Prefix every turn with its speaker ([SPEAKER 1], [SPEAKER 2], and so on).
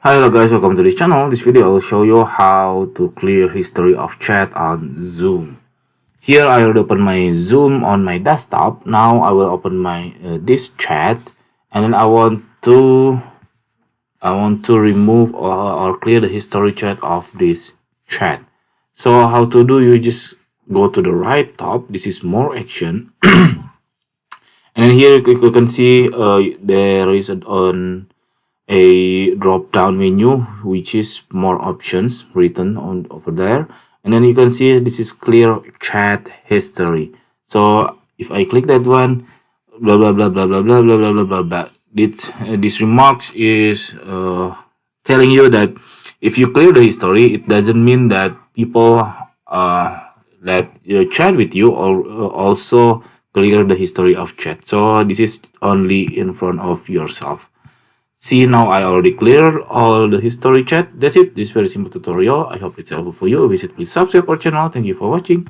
[SPEAKER 1] Hi, hello guys, welcome to this channel. This video I will show you how to clear history of chat on Zoom. Here I already open my Zoom on my desktop. Now I will open my this chat, and then I want to remove or clear the history chat of this chat. So how to do? You just go to the right top. This is more action, and then here you can see there is a drop down menu which is more options written on over there, and then you can see this is clear chat history. So if I click that one, blah blah blah blah blah blah blah blah blah blah blah, this remarks is telling you that if you clear the history, it doesn't mean that people that chat with you or also clear the history of chat. So this is only in front of yourself. See, now I already cleared all the history chat. That's it. This very simple tutorial. I hope it's helpful for you. Visit please subscribe our channel. Thank you for watching.